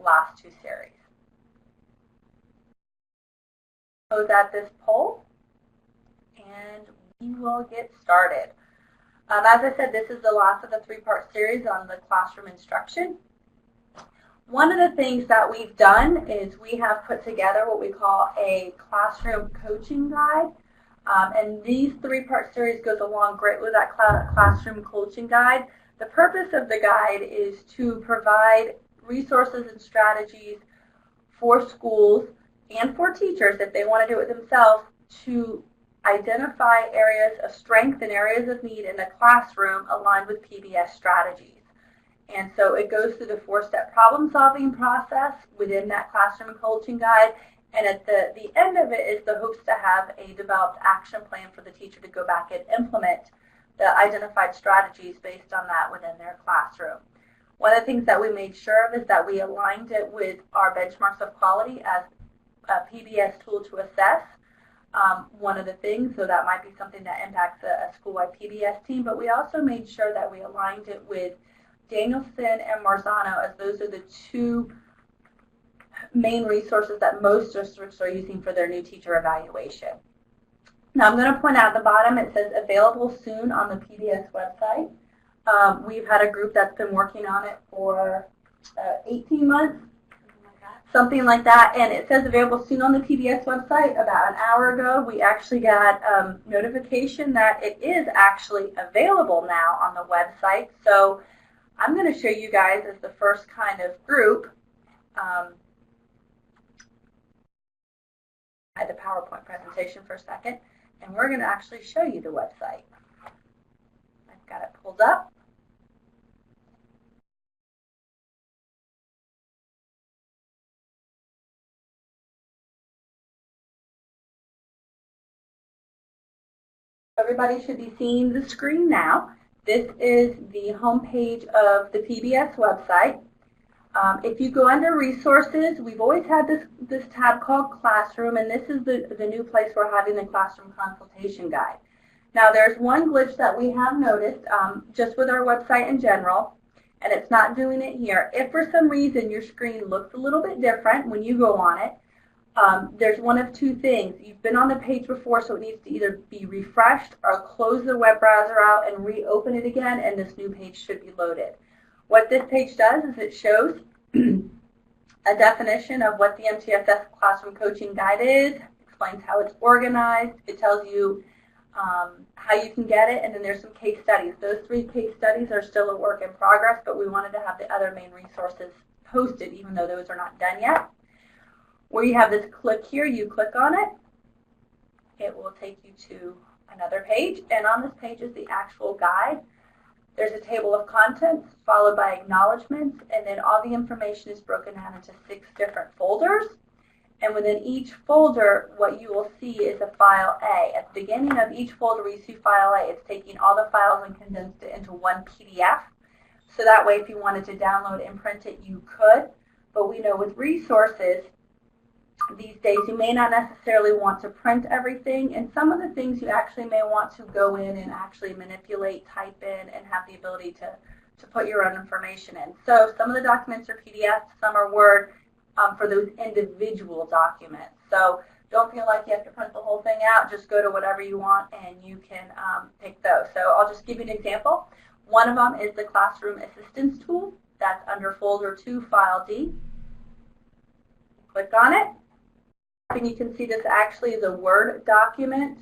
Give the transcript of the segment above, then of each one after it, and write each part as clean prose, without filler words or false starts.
last two series. Close out this poll, and we will get started. As I said, this is the last of the three-part series on the classroom instruction. One of the things that we've done is we have put together what we call a classroom coaching guide. And these three-part series goes along great with that classroom coaching guide. The purpose of the guide is to provide resources and strategies for schools and for teachers, if they want to do it themselves, to identify areas of strength and areas of need in the classroom aligned with PBIS strategies. And so it goes through the four-step problem-solving process within that classroom coaching guide. And at the end of it is the hopes to have a developed action plan for the teacher to go back and implement the identified strategies based on that within their classroom. One of the things that we made sure of is that we aligned it with our benchmarks of quality as a PBIS tool to assess. One of the things, so that might be something that impacts a school-wide PBIS team, but we also made sure that we aligned it with Danielson and Marzano, as those are the two main resources that most districts are using for their new teacher evaluation. Now I'm going to point out at the bottom it says available soon on the PBIS website. We've had a group that's been working on it for 18 months, something like that, and it says available soon on the PBIS website. About an hour ago we actually got notification that it is actually available now on the website. So I'm going to show you guys as the first kind of group at the PowerPoint presentation for a second, and we're going to actually show you the website. I've got it pulled up. Everybody should be seeing the screen now. This is the homepage of the PBIS website. If you go under resources, we've always had this tab called Classroom, and this is the new place we're having the classroom consultation guide. Now there's one glitch that we have noticed just with our website in general, and it's not doing it here. If for some reason your screen looks a little bit different when you go on it, there's one of two things. You've been on the page before, so it needs to either be refreshed or close the web browser out and reopen it again, and this new page should be loaded. What this page does is it shows a definition of what the MTSS Classroom Coaching Guide is, explains how it's organized, it tells you how you can get it, and then there's some case studies. Those 3 case studies are still a work in progress, but we wanted to have the other main resources posted, even though those are not done yet. Where you have this click here, you click on it, it will take you to another page, and on this page is the actual guide. There's a table of contents followed by acknowledgments, and then all the information is broken down into 6 different folders. And within each folder, what you will see is a file A. At the beginning of each folder, where you see file A, it's taking all the files and condensed it into one PDF. So that way, if you wanted to download and print it, you could. But we know with resources, these days you may not necessarily want to print everything, and some of the things you actually may want to go in and actually manipulate, type in, and have the ability to put your own information in. So some of the documents are PDF, some are Word for those individual documents. So don't feel like you have to print the whole thing out, just go to whatever you want and you can pick those. So I'll just give you an example. One of them is the Classroom Assistance Tool. That's under Folder 2, File D. Click on it. And you can see this actually is a Word document.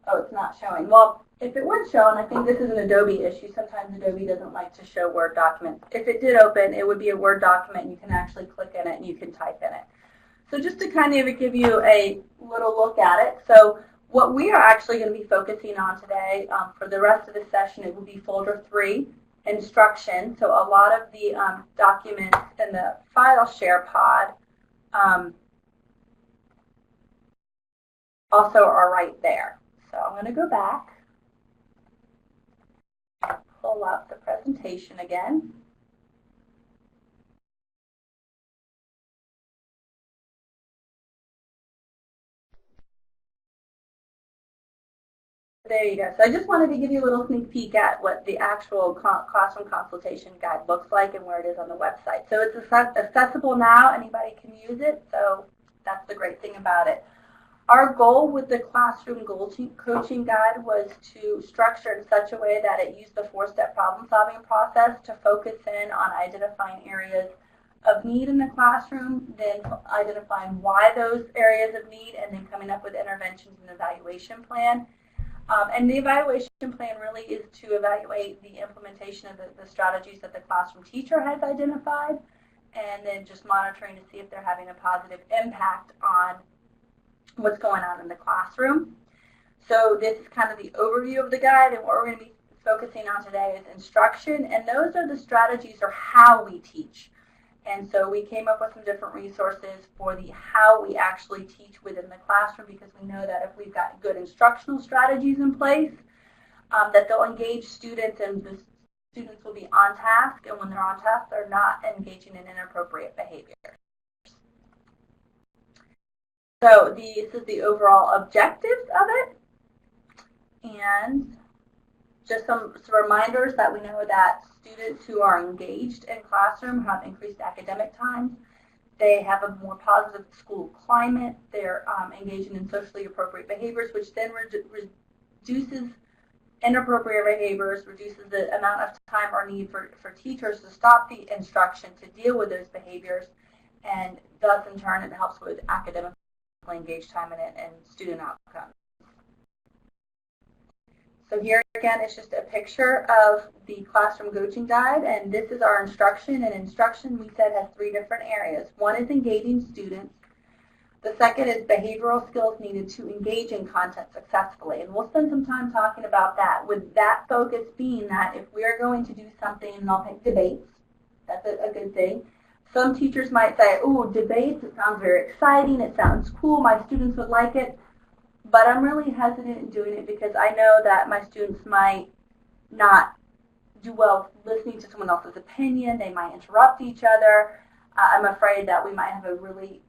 Oh, it's not showing. Well, if it was shown, I think this is an Adobe issue. Sometimes Adobe doesn't like to show Word documents. If it did open, it would be a Word document, and you can actually click in it and you can type in it. So just to kind of give you a little look at it. So what we are actually going to be focusing on today for the rest of the session, it will be Folder 3, Instruction. So a lot of the documents in the file share pod also are right there. So I'm going to go back, pull up the presentation again. there you go. So I just wanted to give you a little sneak peek at what the actual classroom consultation guide looks like and where it is on the website. So it's accessible now. Anybody can use it. So that's the great thing about it. Our goal with the classroom coaching guide was to structure it in such a way that it used the 4-step problem-solving process to focus in on identifying areas of need in the classroom, then identifying why those areas of need, and then coming up with interventions and evaluation plan. And the evaluation plan really is to evaluate the implementation of the strategies that the classroom teacher has identified, and then just monitoring to see if they're having a positive impact on what's going on in the classroom. So this is kind of the overview of the guide, and what we're going to be focusing on today is instruction, and those are the strategies or how we teach. And so we came up with some different resources for the how we actually teach within the classroom, because we know that if we've got good instructional strategies in place, that they'll engage students, and the students will be on task, and when they're on task, they're not engaging in inappropriate behavior. So this is the overall objectives of it, and just some reminders that we know that students who are engaged in classroom have increased academic times. They have a more positive school climate. They're engaging in socially appropriate behaviors, which then reduces inappropriate behaviors, reduces the amount of time or need for teachers to stop the instruction to deal with those behaviors, and thus in turn it helps with academically engaged time and student outcomes. So here again, it's just a picture of the classroom coaching guide, and this is our instruction. And instruction, we said, has 3 different areas. One is engaging students. The second is behavioral skills needed to engage in content successfully. And we'll spend some time talking about that, with that focus being that if we are going to do something, and I'll pick debates, that's a good thing. Some teachers might say, oh, debates, it sounds very exciting, it sounds cool, my students would like it. But I'm really hesitant in doing it because I know that my students might not do well listening to someone else's opinion. They might interrupt each other. I'm afraid that we might have a really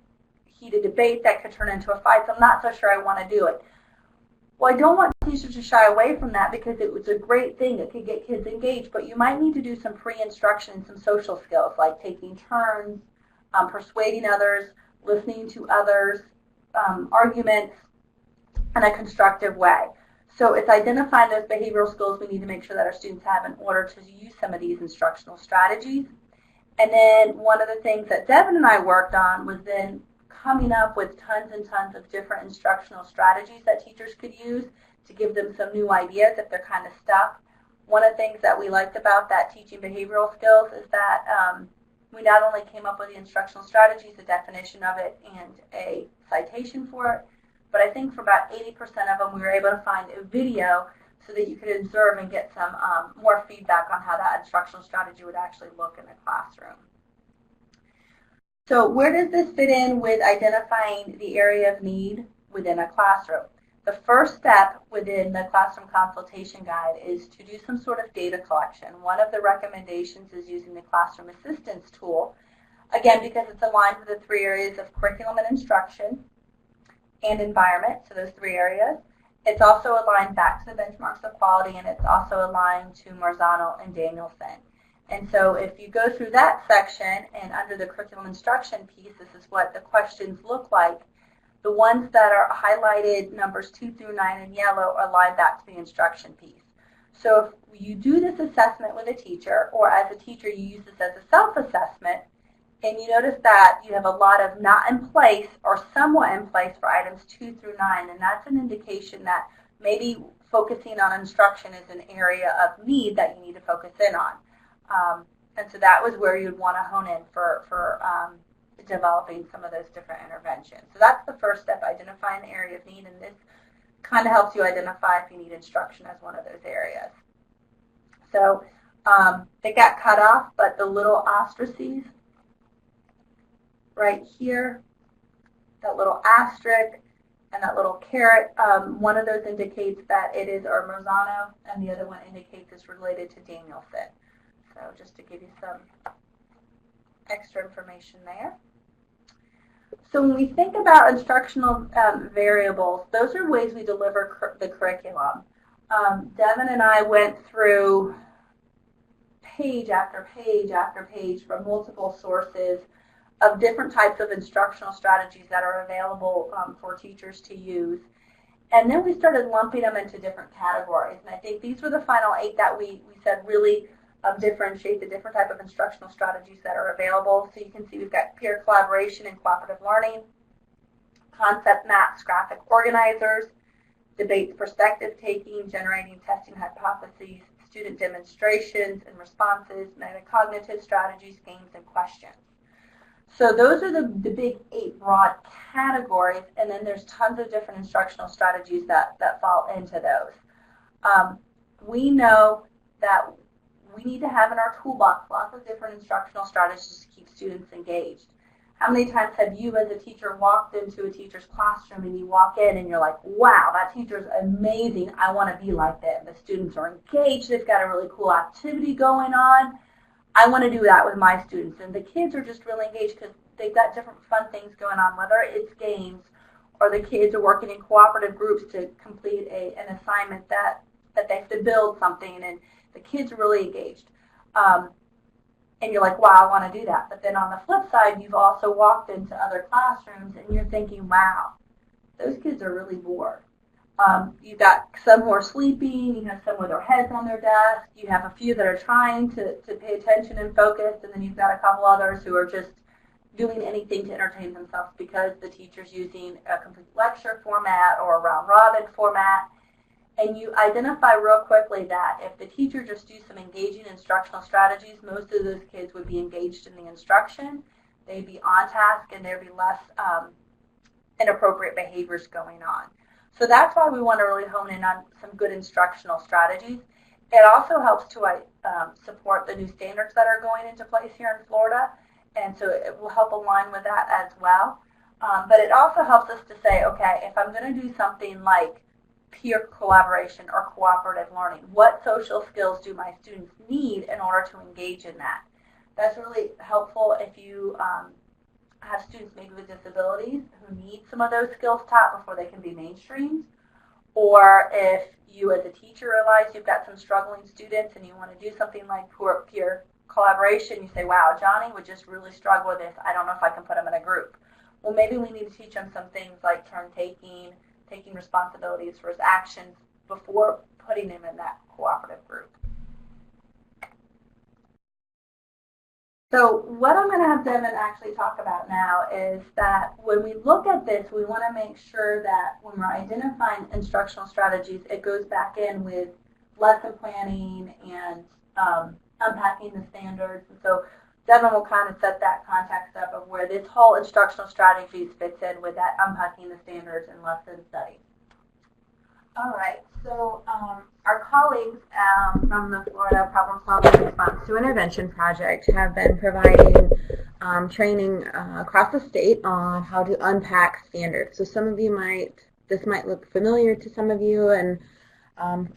heated debate that could turn into a fight, so I'm not so sure I want to do it. Well, I don't want teachers to shy away from that because it was a great thing. It could get kids engaged, but you might need to do some pre-instruction and some social skills like taking turns, persuading others, listening to others, arguments, in a constructive way. So it's identifying those behavioral skills we need to make sure that our students have in order to use some of these instructional strategies. And then one of the things that Devin and I worked on was then coming up with tons and tons of different instructional strategies that teachers could use to give them some new ideas if they're kind of stuck. One of the things that we liked about that teaching behavioral skills is that we not only came up with the instructional strategies, a definition of it, and a citation for it, but I think for about 80% of them we were able to find a video so that you could observe and get some more feedback on how that instructional strategy would actually look in the classroom. So where does this fit in with identifying the area of need within a classroom? The first step within the classroom consultation guide is to do some sort of data collection. One of the recommendations is using the classroom assistance tool, again because it's aligned with the 3 areas of curriculum and instruction and environment, so those 3 areas. It's also aligned back to the benchmarks of quality, and it's also aligned to Marzano and Danielson. And so if you go through that section and under the curriculum instruction piece, this is what the questions look like. The ones that are highlighted, numbers 2 through 9 in yellow, are aligned back to the instruction piece. So if you do this assessment with a teacher, or as a teacher you use this as a self-assessment, and you notice that you have a lot of not in place or somewhat in place for items 2 through 9, and that's an indication that maybe focusing on instruction is an area of need that you need to focus in on. And so that was where you'd want to hone in for developing some of those different interventions. So that's the first step, identifying the area of need, and this kind of helps you identify if you need instruction as one of those areas. So they got cut off, but the little ostriches right here, that little asterisk and that little caret, one of those indicates that it is our Marzano, and the other one indicates it's related to Danielson. So just to give you some extra information there. So when we think about instructional variables, those are ways we deliver the curriculum. Devin and I went through page after page after page from multiple sources of different types of instructional strategies that are available for teachers to use. And then we started lumping them into different categories. And I think these were the final 8 that we said really differentiate the different type of instructional strategies that are available. So you can see we've got peer collaboration and cooperative learning, concept maps, graphic organizers, debates, perspective taking, generating testing hypotheses, student demonstrations and responses, metacognitive strategies, games, and questions. So those are the big 8 broad categories, and then there's tons of different instructional strategies that fall into those. We know that we need to have in our toolbox lots of different instructional strategies to keep students engaged. How many times have you as a teacher walked into a teacher's classroom and you walk in and you're like, wow, that teacher's amazing, I want to be like them. The students are engaged, they've got a really cool activity going on. I want to do that with my students. And the kids are just really engaged because they've got different fun things going on, whether it's games or the kids are working in cooperative groups to complete an assignment that they have to build something, and the kids are really engaged. And you're like, wow, I want to do that. But then on the flip side, you've also walked into other classrooms and you're thinking, wow, those kids are really bored. You've got some who are sleeping, you have some with their heads on their desk, you have a few that are trying to pay attention and focus, and then you've got a couple others who are just doing anything to entertain themselves because the teacher's using a complete lecture format or a round-robin format. And you identify real quickly that if the teacher just do some engaging instructional strategies, most of those kids would be engaged in the instruction, they'd be on task, and there'd be less inappropriate behaviors going on. So that's why we want to really hone in on some good instructional strategies. It also helps to support the new standards that are going into place here in Florida, and so it will help align with that as well. But it also helps us to say, okay, if I'm going to do something like peer collaboration or cooperative learning, what social skills do my students need in order to engage in that? That's really helpful if you have students maybe with disabilities who need some of those skills taught before they can be mainstreamed, or if you as a teacher realize you've got some struggling students and you want to do something like peer collaboration, you say, wow, Johnny would just really struggle with this, I don't know if I can put him in a group. Well, maybe we need to teach him some things like turn taking responsibilities for his actions before putting him in that cooperative group. So what I'm going to have Devin actually talk about now is that when we look at this, we want to make sure that when we're identifying instructional strategies, it goes back in with lesson planning and unpacking the standards. And so Devin will kind of set that context up of where this whole instructional strategies fits in with that unpacking the standards and lesson studies. All right, so our colleagues from the Florida Problem Solving Response to Intervention Project have been providing training across the state on how to unpack standards. So some of you this might look familiar to some of you, and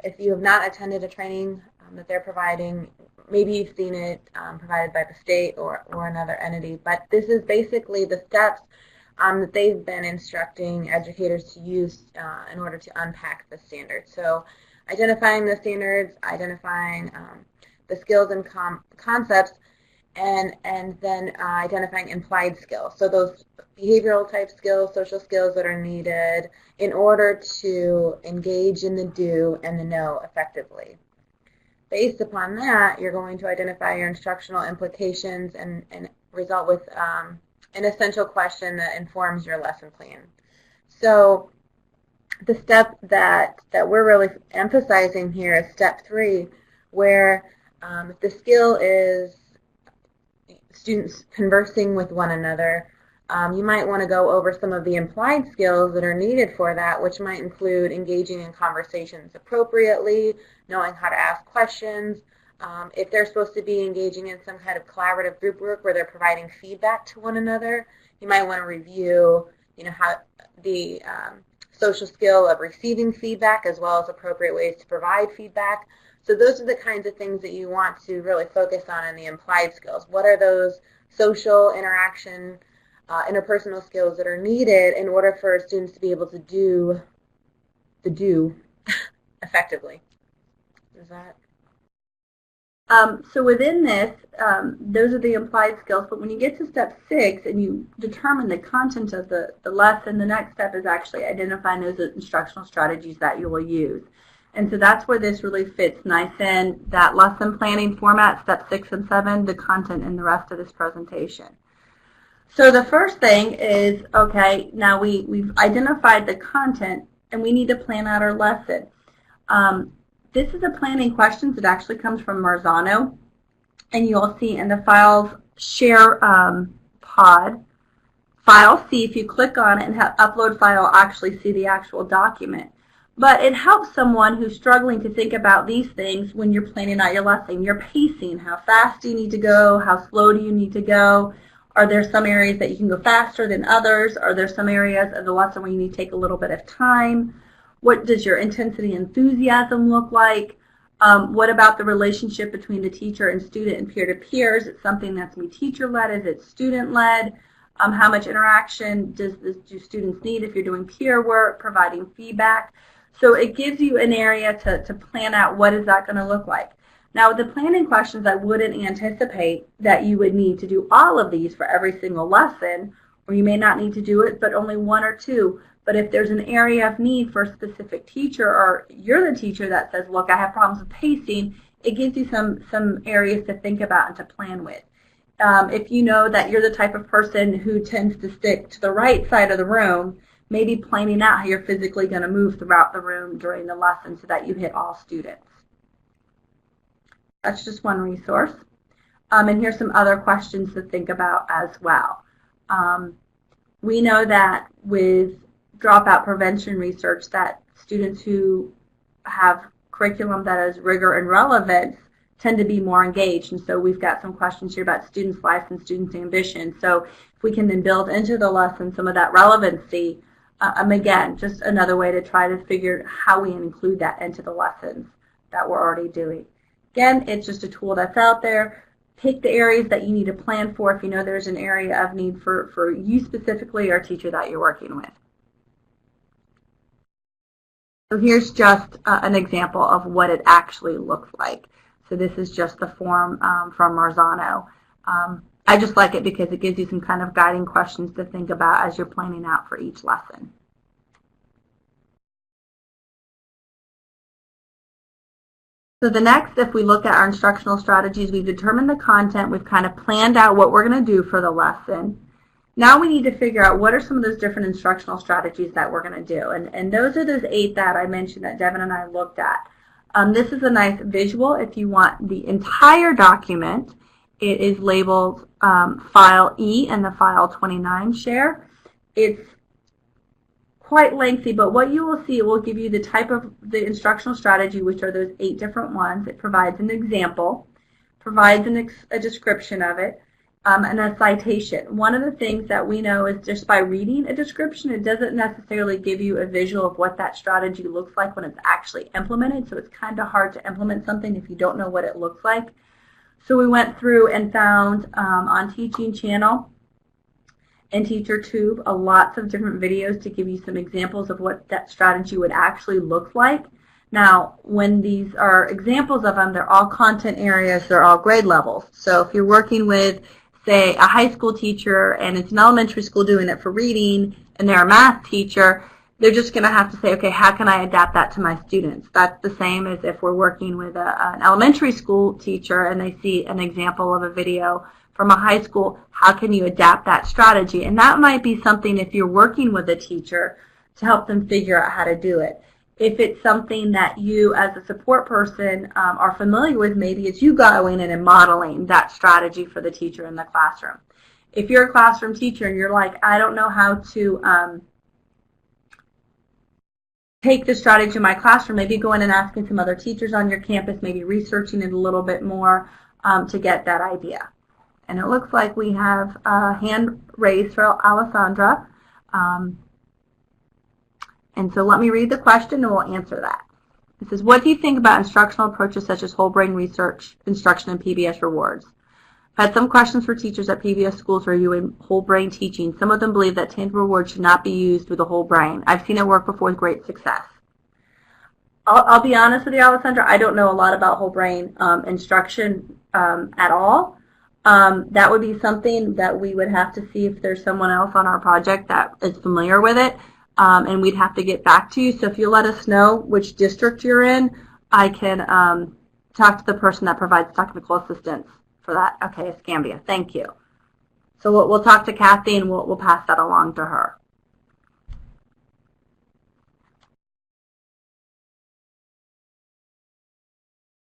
if you have not attended a training that they're providing, maybe you've seen it provided by the state or another entity, but this is basically the steps that they've been instructing educators to use in order to unpack the standards. So identifying the standards, identifying the skills and concepts, and then identifying implied skills. So those behavioral type skills, social skills that are needed in order to engage in the do and the know effectively. Based upon that, you're going to identify your instructional implications and result with an essential question that informs your lesson plan. So the step that we're really emphasizing here is step 3, where the skill is students conversing with one another. You might want to go over some of the implied skills that are needed for that, which might include engaging in conversations appropriately, knowing how to ask questions. If they're supposed to be engaging in some kind of collaborative group work where they're providing feedback to one another, you might want to review, how the social skill of receiving feedback as well as appropriate ways to provide feedback. So those are the kinds of things that you want to really focus on in the implied skills. What are those social interaction, interpersonal skills that are needed in order for students to be able to do the do effectively. Is that? So within this, those are the implied skills, but when you get to step 6 and you determine the content of the lesson, the next step is actually identifying those instructional strategies that you will use. And so that's where this really fits nice in, that lesson planning format, step 6 and 7, the content and the rest of this presentation. So the first thing is, okay, now we've identified the content and we need to plan out our lesson. This is a planning questions. It actually comes from Marzano, and you'll see in the files share pod, file C, if you click on it and have upload file, you'll actually see the actual document. But it helps someone who's struggling to think about these things when you're planning out your lesson. Your pacing, how fast do you need to go, how slow do you need to go, are there some areas that you can go faster than others, are there some areas of the lesson where you need to take a little bit of time? What does your intensity and enthusiasm look like? What about the relationship between the teacher and student and peer-to-peer? Is it something that's teacher-led? Is it student-led? How much interaction do students need if you're doing peer work, providing feedback? So it gives you an area to plan out what is that going to look like. Now, with the planning questions, I wouldn't anticipate that you would need to do all of these for every single lesson, or you may not need to do it, but only 1 or 2. But if there's an area of need for a specific teacher, or you're the teacher that says, look, I have problems with pacing, it gives you some areas to think about and to plan with. If you know that you're the type of person who tends to stick to the right side of the room, maybe planning out how you're physically going to move throughout the room during the lesson so that you hit all students. That's just one resource. And here's some other questions to think about as well. We know that with dropout prevention research that students who have curriculum that is rigor and relevance tend to be more engaged. And so we've got some questions here about students' lives and students' ambition. So if we can then build into the lesson some of that relevancy, again, just another way to try to figure how we include that into the lessons that we're already doing. Again, it's just a tool that's out there. Pick the areas that you need to plan for if you know there's an area of need for you specifically or a teacher that you're working with. So here's just an example of what it actually looks like. So this is just the form from Marzano. I just like it because it gives you some kind of guiding questions to think about as you're planning out for each lesson. So the next, if we look at our instructional strategies, we've determined the content, we've kind of planned out what we're going to do for the lesson. Now we need to figure out what are some of those different instructional strategies that we're going to do. And those are those 8 that I mentioned that Devin and I looked at. This is a nice visual. If you want the entire document, it is labeled File E and the File 29 share. It's quite lengthy, but what you will see, it will give you the type of the instructional strategy, which are those 8 different ones. It provides an example, provides a description of it, and a citation. One of the things that we know is just by reading a description, it doesn't necessarily give you a visual of what that strategy looks like when it's actually implemented, so it's kind of hard to implement something if you don't know what it looks like. So we went through and found on Teaching Channel and TeacherTube lots of different videos to give you some examples of what that strategy would actually look like. Now, when these are examples of them, they're all content areas, they're all grade levels. So if you're working with, say, a high school teacher and it's an elementary school doing it for reading and they're a math teacher, they're just going to have to say, okay, how can I adapt that to my students? That's the same as if we're working with an elementary school teacher and they see an example of a video from a high school, how can you adapt that strategy? And that might be something if you're working with a teacher to help them figure out how to do it. If it's something that you as a support person are familiar with, maybe it's you going in and modeling that strategy for the teacher in the classroom. If you're a classroom teacher and you're like, I don't know how to take the strategy in my classroom, maybe go in and asking some other teachers on your campus, maybe researching it a little bit more to get that idea. And it looks like we have a hand raised for Alessandra. And so let me read the question and we'll answer that. It says, what do you think about instructional approaches such as whole brain research, instruction, and PBS rewards? I've had some questions for teachers at PBS schools reviewing whole brain teaching. Some of them believe that tangible rewards should not be used with the whole brain. I've seen it work before with great success. I'll be honest with you, Alessandra, I don't know a lot about whole brain instruction at all. That would be something that we would have to see if there's someone else on our project that is familiar with it, and we'd have to get back to you. So if you let us know which district you're in, I can talk to the person that provides technical assistance for that. Okay, Escambia, thank you. So we'll talk to Kathy and we'll pass that along to her.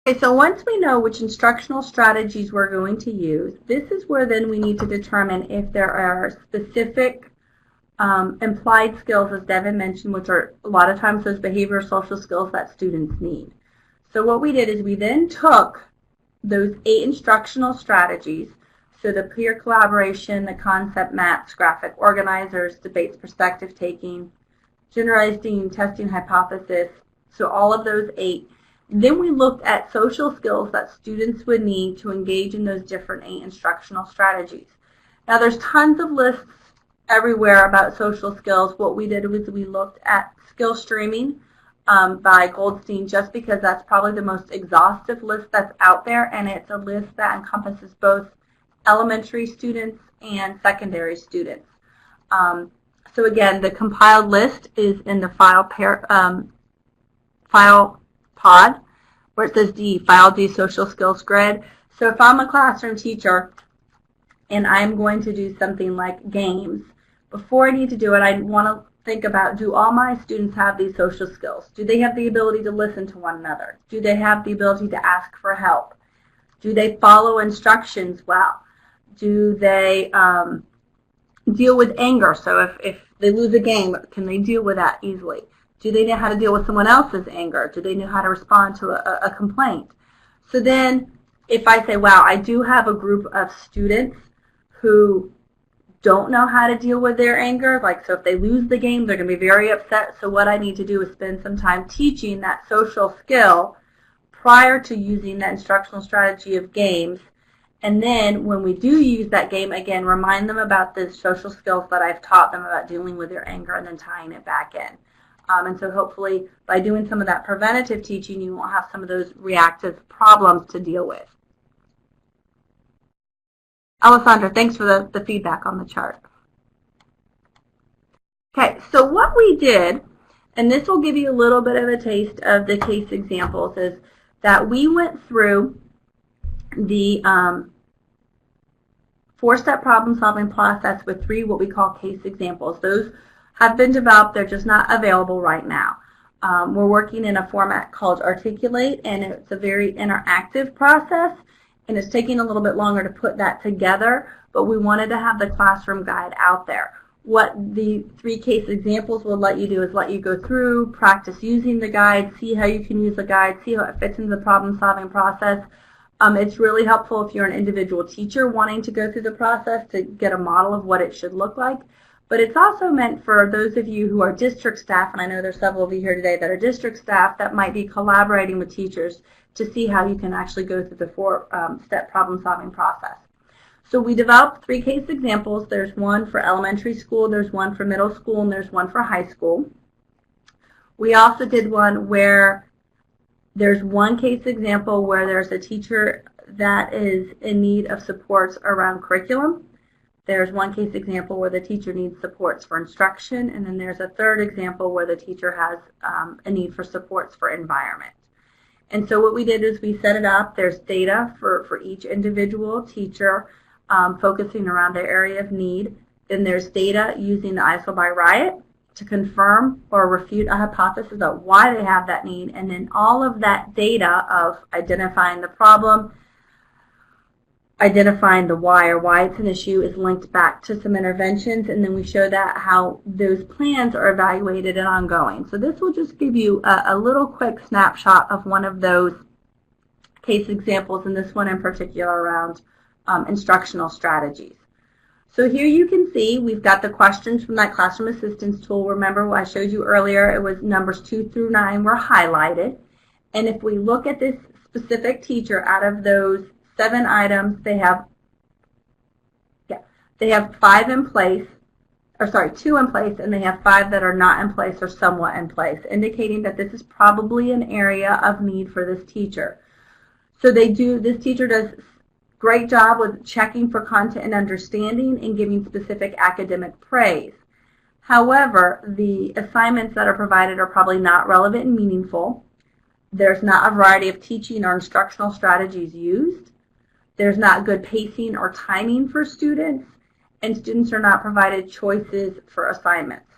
Okay, so once we know which instructional strategies we're going to use, this is where then we need to determine if there are specific implied skills, as Devin mentioned, which are a lot of times those behavioral social skills that students need. So what we did is we then took those 8 instructional strategies, so the peer collaboration, the concept maps, graphic organizers, debates, perspective taking, generalizing, testing hypothesis, so all of those 8. Then we looked at social skills that students would need to engage in those different 8 instructional strategies. Now there's tons of lists everywhere about social skills. What we did was we looked at skill streaming by Goldstein, just because that's probably the most exhaustive list that's out there, and it's a list that encompasses both elementary students and secondary students. So again, the compiled list is in the file pod, where it says D, File D, Social Skills Grid. So if I'm a classroom teacher and I'm going to do something like games, before I need to do it, I want to think about, do all my students have these social skills? Do they have the ability to listen to one another? Do they have the ability to ask for help? Do they follow instructions well? Do they deal with anger? So if they lose a game, can they deal with that easily? Do they know how to deal with someone else's anger? Do they know how to respond to a complaint? So then if I say, wow, I do have a group of students who don't know how to deal with their anger, like so if they lose the game, they're going to be very upset. So what I need to do is spend some time teaching that social skill prior to using that instructional strategy of games. And then when we do use that game, again, remind them about the social skills that I've taught them about dealing with their anger and then tying it back in. And so hopefully by doing some of that preventative teaching, you won't have some of those reactive problems to deal with. Alessandra, thanks for the feedback on the chart. Okay, so what we did, and this will give you a little bit of a taste of the case examples, is that we went through the 4-step problem-solving process with 3 what we call case examples. Those have been developed, they're just not available right now. We're working in a format called Articulate, and it's a very interactive process, and it's taking a little bit longer to put that together, but we wanted to have the classroom guide out there. What the 3 case examples will let you do is let you go through, practice using the guide, see how you can use the guide, see how it fits into the problem-solving process. It's really helpful if you're an individual teacher wanting to go through the process to get a model of what it should look like. But it's also meant for those of you who are district staff, and I know there's several of you here today that are district staff that might be collaborating with teachers to see how you can actually go through the 4-step problem-solving process. So we developed 3 case examples. There's one for elementary school, there's one for middle school, and there's one for high school. We also did one where there's one case example where there's a teacher that is in need of supports around curriculum. There's one case example where the teacher needs supports for instruction, and then there's a 3rd example where the teacher has a need for supports for environment. And so what we did is we set it up. There's data for each individual teacher focusing around their area of need. Then there's data using the ISO by Riot to confirm or refute a hypothesis of why they have that need. And then all of that data of identifying the problem, identifying the why or why it's an issue is linked back to some interventions, and then we show that how those plans are evaluated and ongoing. So this will just give you a little quick snapshot of one of those case examples, and this one in particular around instructional strategies. So here you can see we've got the questions from that classroom assistance tool. Remember what I showed you earlier, it was numbers 2 through 9 were highlighted. And if we look at this specific teacher, out of those 7 items, they have 5 in place, 2 in place, and they have 5 that are not in place or somewhat in place, indicating that this is probably an area of need for this teacher. So this teacher does a great job with checking for content and understanding and giving specific academic praise. However, the assignments that are provided are probably not relevant and meaningful. There's not a variety of teaching or instructional strategies used. There's not good pacing or timing for students, and students are not provided choices for assignments.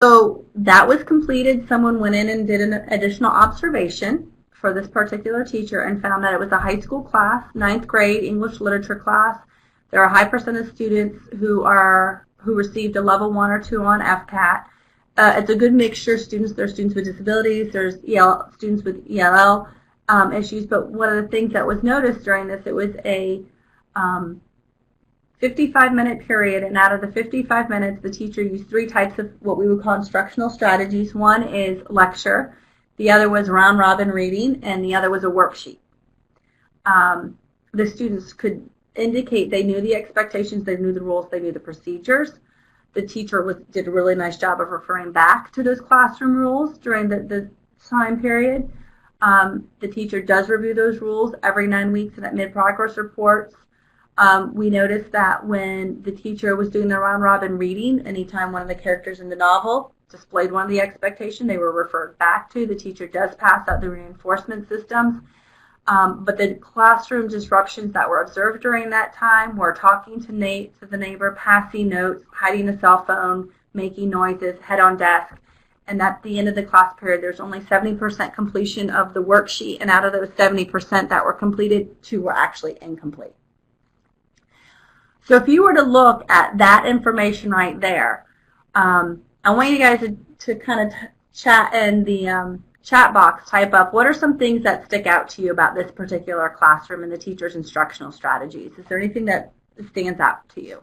So that was completed. Someone went in and did an additional observation for this particular teacher and found that it was a high school class, 9th grade English literature class. There are a high percent of students who received a level 1 or 2 on FCAT. It's a good mixture of students. There's students with disabilities, there's students with ELL issues, but one of the things that was noticed during this, it was a 55-minute period, and out of the 55 minutes, the teacher used 3 types of what we would call instructional strategies. One is lecture, the other was round-robin reading, and the other was a worksheet. The students could indicate they knew the expectations, they knew the rules, they knew the procedures. The teacher did a really nice job of referring back to those classroom rules during the time period. The teacher does review those rules every 9 weeks in that mid-progress reports. We noticed that when the teacher was doing the round-robin reading, anytime one of the characters in the novel displayed one of the expectations, they were referred back to. The teacher does pass out the reinforcement systems. But the classroom disruptions that were observed during that time were talking to the neighbor, passing notes, hiding a cell phone, making noises, head on desk, and at the end of the class period, there's only 70% completion of the worksheet, and out of those 70% that were completed, 2 were actually incomplete. So if you were to look at that information right there, I want you guys to kind of chat in the chat box, type up what are some things that stick out to you about this particular classroom and the teacher's instructional strategies. Is there anything that stands out to you?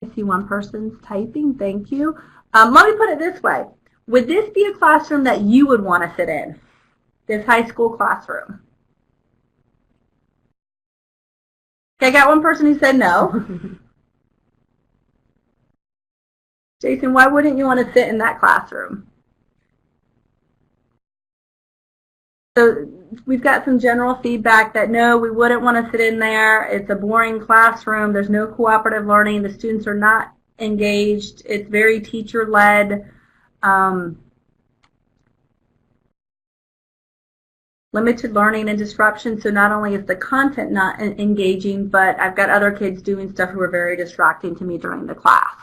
I see one person's typing. Thank you. Let me put it this way. Would this be a classroom that you would want to sit in, this high school classroom? Okay, I got one person who said no. Jason, why wouldn't you want to sit in that classroom? So we've got some general feedback that no, we wouldn't want to sit in there. It's a boring classroom. There's no cooperative learning. The students are not engaged. It's very teacher-led. Limited learning and disruption, so not only is the content not engaging, but I've got other kids doing stuff who are very distracting to me during the class.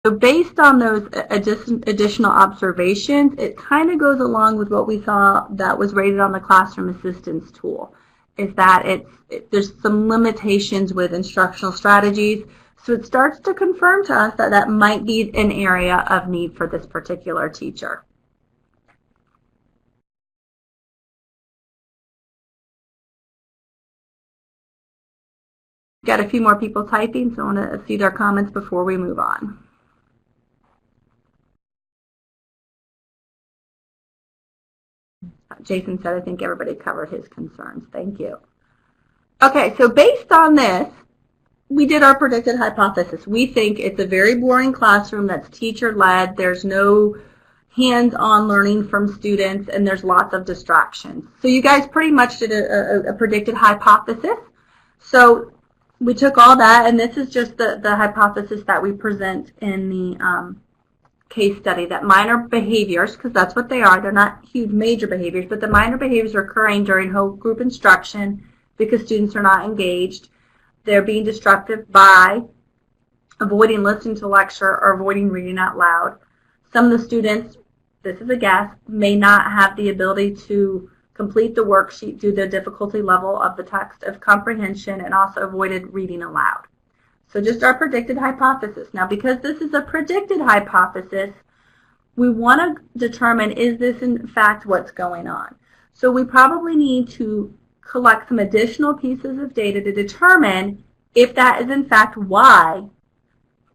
So based on those additional observations, it kind of goes along with what we saw that was rated on the classroom assistance tool, is that there's some limitations with instructional strategies. So it starts to confirm to us that that might be an area of need for this particular teacher. Got a few more people typing, so I want to see their comments before we move on. Jason said, I think everybody covered his concerns. Thank you. Okay, so based on this, we did our predicted hypothesis. We think it's a very boring classroom that's teacher-led. There's no hands-on learning from students, and there's lots of distractions. So you guys pretty much did a predicted hypothesis. So we took all that, and this is just the hypothesis that we present in the case study, that minor behaviors, because that's what they are, they're not huge major behaviors, but the minor behaviors are occurring during whole group instruction because students are not engaged. They're being disruptive by avoiding listening to lecture or avoiding reading out loud. Some of the students, this is a guess, may not have the ability to complete the worksheet due to the difficulty level of the text of comprehension, and also avoided reading aloud. So just our predicted hypothesis. Now, because this is a predicted hypothesis, we want to determine, is this in fact what's going on? So we probably need to collect some additional pieces of data to determine if that is in fact why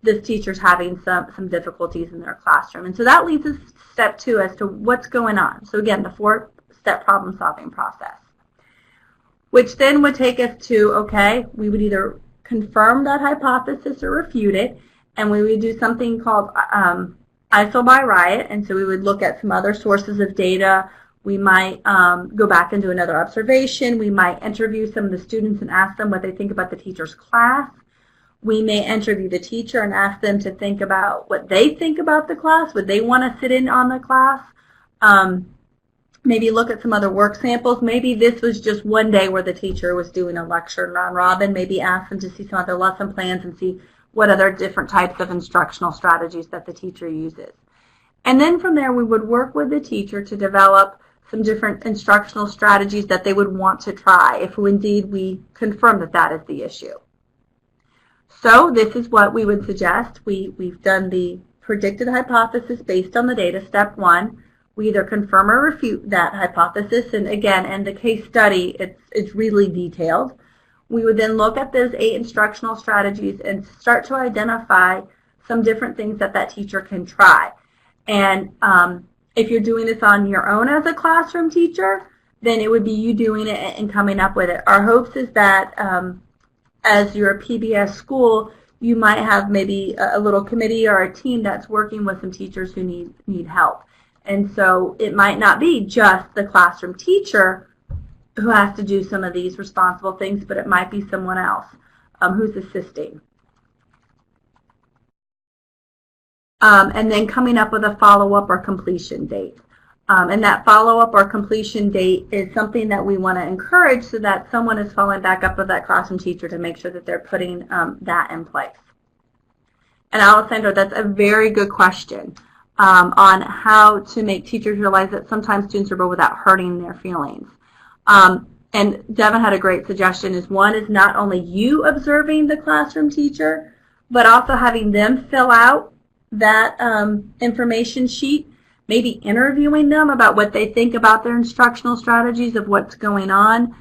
this teacher's having some difficulties in their classroom. And so that leads us to step 2 as to what's going on. So again, the 4-step problem-solving process, which then would take us to, okay, we would either confirm that hypothesis or refute it, and we would do something called ISO by riot, and so we would look at some other sources of data. We might go back and do another observation. We might interview some of the students and ask them what they think about the teacher's class. We may interview the teacher and ask them to think about what they think about the class. Would they want to sit in on the class? Maybe look at some other work samples. Maybe this was just one day where the teacher was doing a lecture round robin. Maybe ask them to see some other lesson plans and see what other different types of instructional strategies that the teacher uses. And then from there, we would work with the teacher to develop some different instructional strategies that they would want to try if indeed we confirm that that is the issue. So this is what we would suggest. We've done the predicted hypothesis based on the data, step 1. We either confirm or refute that hypothesis, and again, in the case study, it's really detailed. We would then look at those 8 instructional strategies and start to identify some different things that that teacher can try. And if you're doing this on your own as a classroom teacher, then it would be you doing it and coming up with it. Our hopes is that as you're a PBIS school, you might have maybe a little committee or a team that's working with some teachers who need help. And so it might not be just the classroom teacher who has to do some of these responsible things, but it might be someone else who's assisting. And then coming up with a follow-up or completion date. And that follow-up or completion date is something that we want to encourage so that someone is following back up with that classroom teacher to make sure that they're putting that in place. And Alessandra, that's a very good question on how to make teachers realize that sometimes students are bored without hurting their feelings. And Devin had a great suggestion. One is not only you observing the classroom teacher, but also having them fill out that information sheet, maybe interviewing them about what they think about their instructional strategies of what's going on.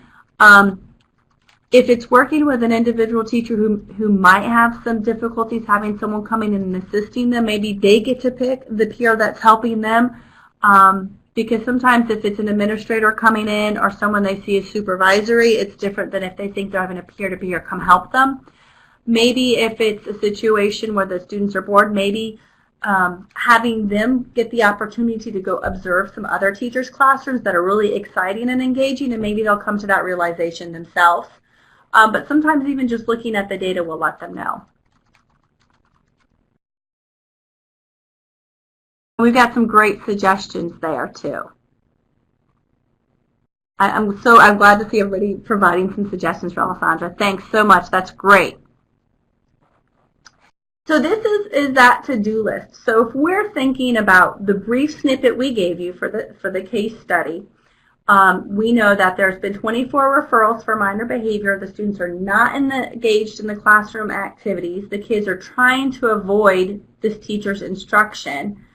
If it's working with an individual teacher who might have some difficulties having someone coming in and assisting them, maybe they get to pick the peer that's helping them. Because sometimes if it's an administrator coming in or someone they see as supervisory, it's different than if they think they're having a peer-to-peer come help them. Maybe if it's a situation where the students are bored, maybe having them get the opportunity to go observe some other teachers' classrooms that are really exciting and engaging, and maybe they'll come to that realization themselves. But sometimes even just looking at the data will let them know. We've got some great suggestions there too. I'm glad to see everybody providing some suggestions for Alessandra. Thanks so much. That's great. So this is that to-do list. So if we're thinking about the brief snippet we gave you for the case study, we know that there's been 24 referrals for minor behavior. The students are not engaged in the classroom activities. The kids are trying to avoid this teacher's instruction.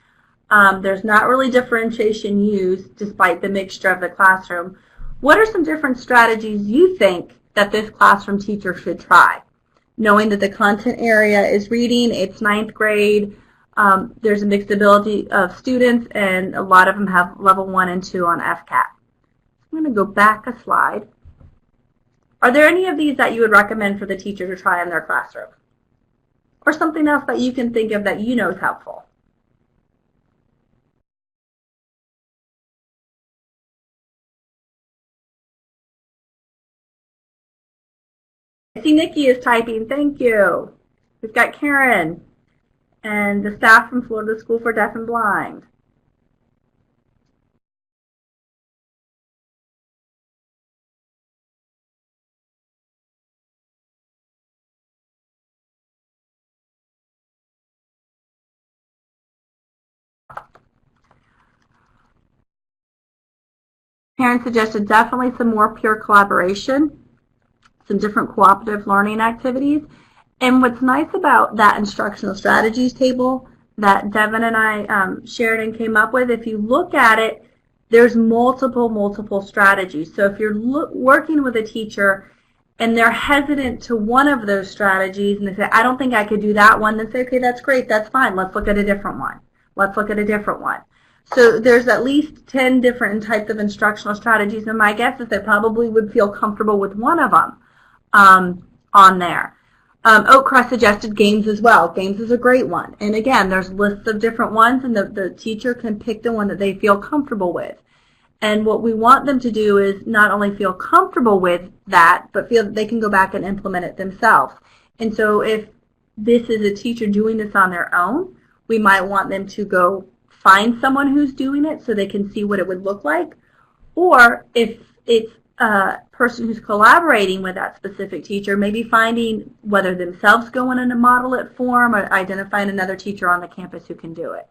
There's not really differentiation used despite the mixture of the classroom. What are some different strategies you think that this classroom teacher should try? Knowing that the content area is reading, it's 9th grade, there's a mixed ability of students, and a lot of them have level 1 and 2 on FCAT. I'm going to go back a slide. Are there any of these that you would recommend for the teacher to try in their classroom? Or something else that you can think of that you know is helpful? I see Nikki is typing. Thank you. We've got Karen and the staff from Florida School for Deaf and Blind. Karen suggested definitely some more peer collaboration, some different cooperative learning activities. And what's nice about that instructional strategies table that Devin and I shared and came up with, if you look at it, there's multiple strategies. So if you're working with a teacher and they're hesitant to one of those strategies and they say, I don't think I could do that one, then say, okay, that's great, that's fine, let's look at a different one. Let's look at a different one. So there's at least 10 different types of instructional strategies, and my guess is they probably would feel comfortable with one of them on there. Oakcrest suggested games as well. Games is a great one. And again, there's lists of different ones, and the teacher can pick the one that they feel comfortable with. And what we want them to do is not only feel comfortable with that, but feel that they can go back and implement it themselves. And so if this is a teacher doing this on their own, we might want them to go find someone who's doing it so they can see what it would look like. Or if it's a person who's collaborating with that specific teacher, maybe finding whether themselves going in a model it form or identifying another teacher on the campus who can do it.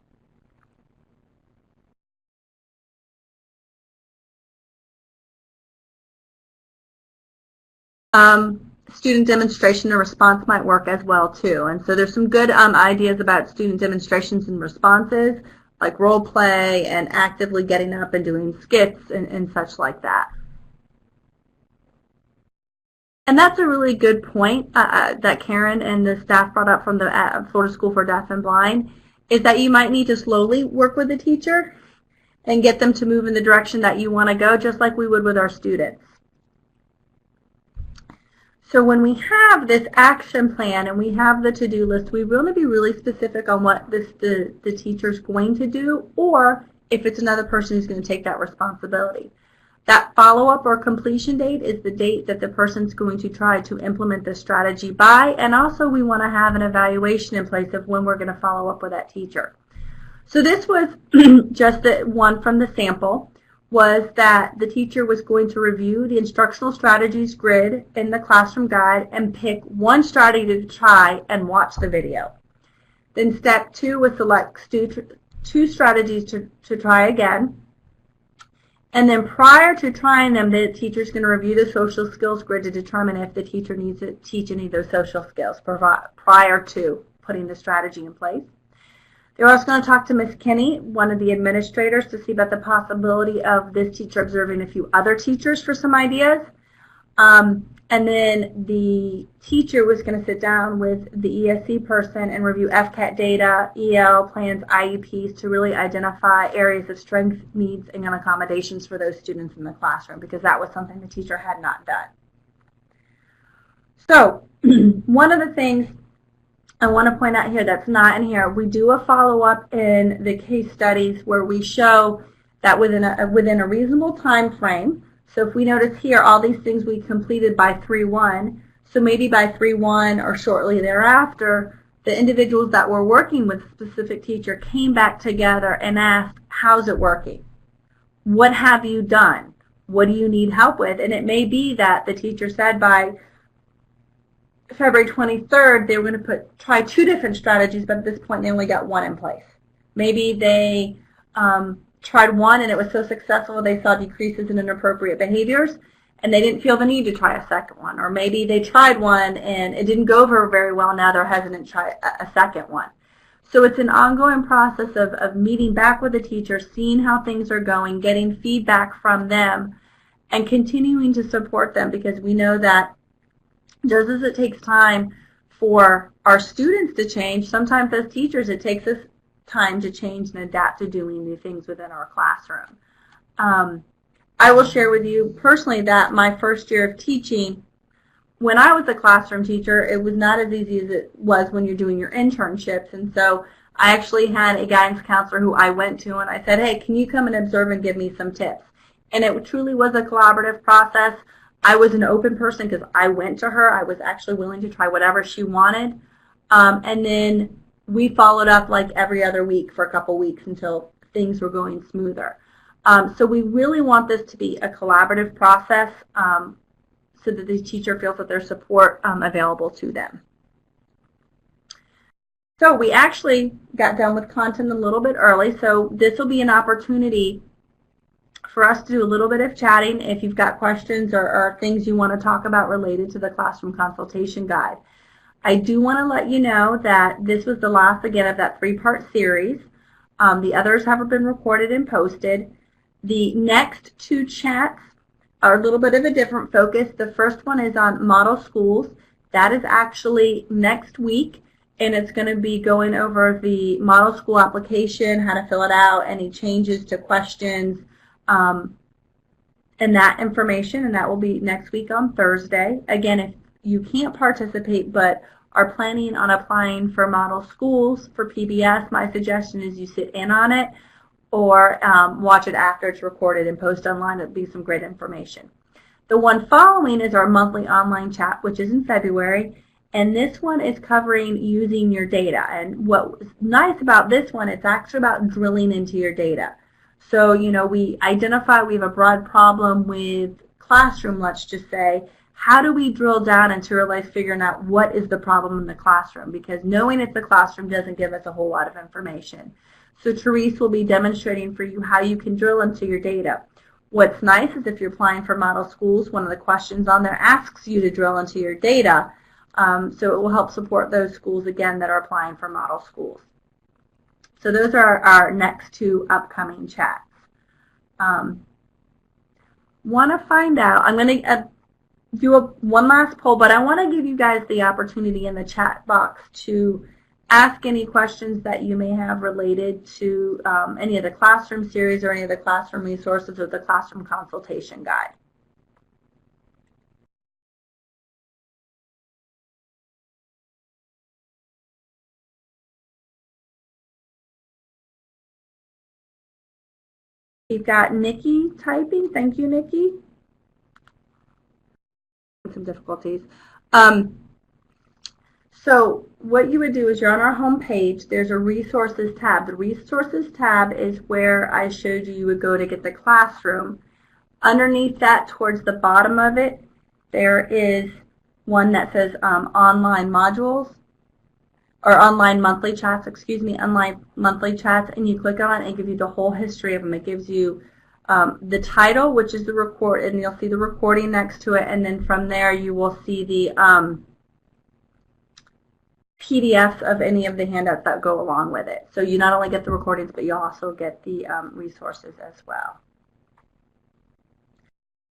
Student demonstration and response might work as well too. And so there's some good ideas about student demonstrations and responses, like role play and actively getting up and doing skits and such like that. And that's a really good point that Karen and the staff brought up from the Florida School for Deaf and Blind, is that you might need to slowly work with the teacher and get them to move in the direction that you want to go, just like we would with our students. So when we have this action plan and we have the to-do list, we want to be really specific on what the teacher's going to do, or if it's another person who's going to take that responsibility. That follow-up or completion date is the date that the person's going to try to implement the strategy by, and also we want to have an evaluation in place of when we're going to follow up with that teacher. So this was just the one from the sample, was that the teacher was going to review the instructional strategies grid in the classroom guide and pick one strategy to try and watch the video. Then step 2 was select 2 strategies to try again. And then prior to trying them, the teacher is going to review the social skills grid to determine if the teacher needs to teach any of those social skills prior to putting the strategy in place. They're also going to talk to Ms. Kinney, one of the administrators, to see about the possibility of this teacher observing a few other teachers for some ideas. And then the teacher was going to sit down with the ESC person and review FCAT data, EL plans, IEPs to really identify areas of strengths, needs, and accommodations for those students in the classroom, because that was something the teacher had not done. So one of the things I want to point out here that's not in here, we do a follow-up in the case studies where we show that within a reasonable time frame. So if we notice here, all these things we completed by 3/1, so maybe by 3/1 or shortly thereafter, the individuals that were working with a specific teacher came back together and asked, how's it working? What have you done? What do you need help with? And it may be that the teacher said by February 23rd, they were going to try 2 different strategies, but at this point they only got 1 in place. Maybe they tried one and it was so successful they saw decreases in inappropriate behaviors and they didn't feel the need to try a second one. Or maybe they tried one and it didn't go over very well, now they're hesitant to try a second one. So it's an ongoing process of meeting back with the teacher, seeing how things are going, getting feedback from them, and continuing to support them, because we know that just as it takes time for our students to change, sometimes as teachers it takes us time to change and adapt to doing new things within our classroom. I will share with you personally that my first year of teaching, when I was a classroom teacher, it was not as easy as it was when you're doing your internships. And so I actually had a guidance counselor who I went to and I said, hey, can you come and observe and give me some tips? And it truly was a collaborative process. I was an open person because I went to her. I was actually willing to try whatever she wanted. And then we followed up like every other week for a couple weeks until things were going smoother. So we really want this to be a collaborative process so that the teacher feels that there's support available to them. So we actually got done with content a little bit early, so this will be an opportunity for us to do a little bit of chatting if you've got questions or things you want to talk about related to the classroom consultation guide. I do want to let you know that this was the last, again, of that 3-part series. The others have been recorded and posted. The next two chats are a little bit of a different focus. The first one is on model schools. That is actually next week, and it's going to be going over the model school application, how to fill it out, any changes to questions, and that information, and that will be next week on Thursday. Again, if you can't participate but are planning on applying for model schools for PBS, my suggestion is you sit in on it or watch it after it's recorded and post online. It'll be some great information. The one following is our monthly online chat, which is in February, and this one is covering using your data. And what's nice about this one, it's actually about drilling into your data. So, you know, we identify we have a broad problem with classroom, let's just say. How do we drill down into really figuring out what is the problem in the classroom? Because knowing it's a classroom doesn't give us a whole lot of information. So Therese will be demonstrating for you how you can drill into your data. What's nice is if you're applying for model schools, one of the questions on there asks you to drill into your data. So it will help support those schools, again, that are applying for model schools. So those are our next two upcoming chats. Want to find out, I'm going to do one last poll, but I want to give you guys the opportunity in the chat box to ask any questions that you may have related to any of the classroom series or any of the classroom resources or the classroom consultation guide. We've got Nikki typing. Thank you, Nikki. Some difficulties. So what you would do is you're on our home page. There's a resources tab. The resources tab is where I showed you would go to get the classroom. Underneath that, towards the bottom of it, there is one that says online modules, or online monthly chats, excuse me, online monthly chats, and you click on it and it gives you the whole history of them. It gives you the title, which is the record, and you'll see the recording next to it, and then from there you will see the PDFs of any of the handouts that go along with it. So you not only get the recordings, but you also get the resources as well.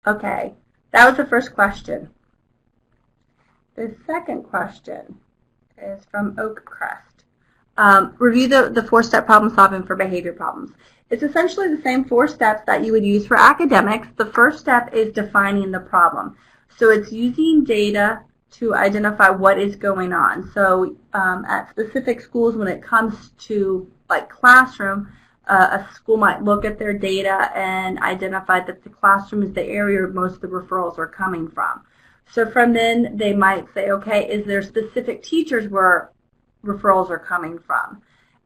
Okay, that was the first question. The second question is from Oakcrest. Review the four-step problem solving for behavior problems. It's essentially the same 4 steps that you would use for academics. The first step is defining the problem. So it's using data to identify what is going on. So at specific schools, when it comes to like classroom, a school might look at their data and identify that the classroom is the area where most of the referrals are coming from. So from then, they might say, okay, is there specific teachers where referrals are coming from?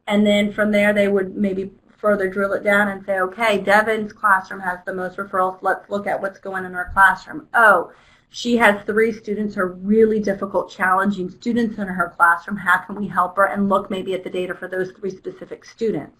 And then from there, they would maybe further drill it down and say, okay, Devin's classroom has the most referrals. Let's look at what's going on in her classroom. Oh, she has 3 students who are really difficult, challenging students in her classroom. How can we help her? And look maybe at the data for those 3 specific students.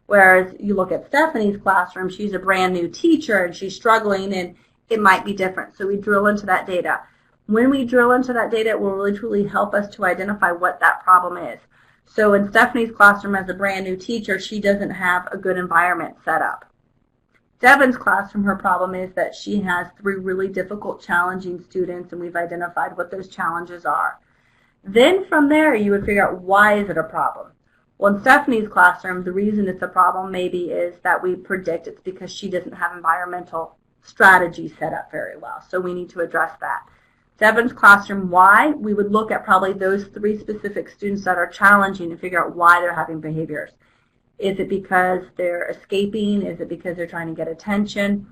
Whereas you look at Stephanie's classroom, she's a brand new teacher and she's struggling, and it might be different. So we drill into that data. When we drill into that data, it will really truly help us to identify what that problem is. So in Stephanie's classroom, as a brand new teacher, she doesn't have a good environment set up. Devin's classroom, her problem is that she has 3 really difficult, challenging students, and we've identified what those challenges are. Then from there, you would figure out, why is it a problem? Well, in Stephanie's classroom, the reason it's a problem maybe is that we predict it's because she doesn't have environmental strategy set up very well. So we need to address that. Devin's classroom, why? We would look at probably those 3 specific students that are challenging and figure out why they're having behaviors. Is it because they're escaping? Is it because they're trying to get attention?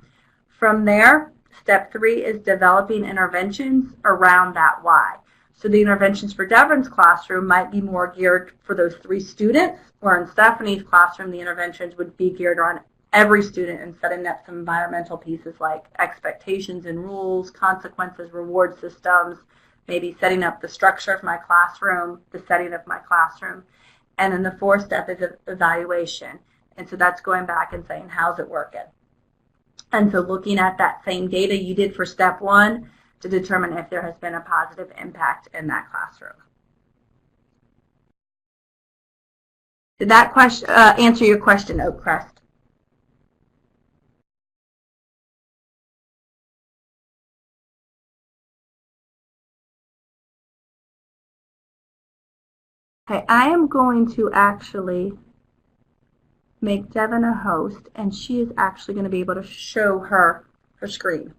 From there, step 3 is developing interventions around that why. So the interventions for Devin's classroom might be more geared for those 3 students, where in Stephanie's classroom, the interventions would be geared on every student and setting up some environmental pieces like expectations and rules, consequences, reward systems, maybe setting up the structure of my classroom, the setting of my classroom. And then the 4th step is evaluation. And so that's going back and saying, how's it working? And so looking at that same data you did for step 1 to determine if there has been a positive impact in that classroom. Did that question answer your question, Oakcrest? Okay, I am going to actually make Devin a host, and she is actually going to be able to show her screen.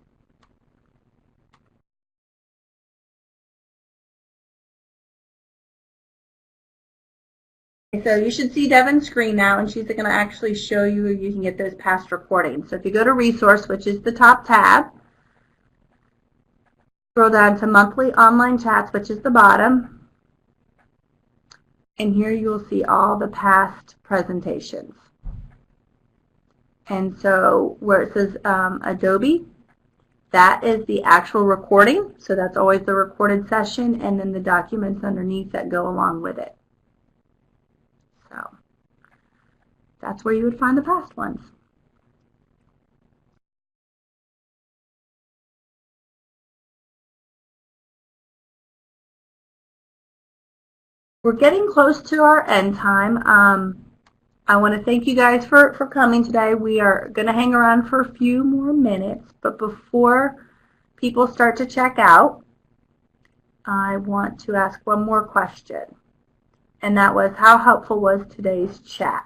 So you should see Devin's screen now, and she's going to actually show you you can get those past recordings. So if you go to Resource, which is the top tab, scroll down to Monthly Online Chats, which is the bottom, and here you will see all the past presentations. And so where it says Adobe, that is the actual recording, so that's always the recorded session, and then the documents underneath that go along with it. So that's where you would find the past ones. We're getting close to our end time. I want to thank you guys for coming today. We are going to hang around for a few more minutes, but before people start to check out, I want to ask one more question, and that was, how helpful was today's chat?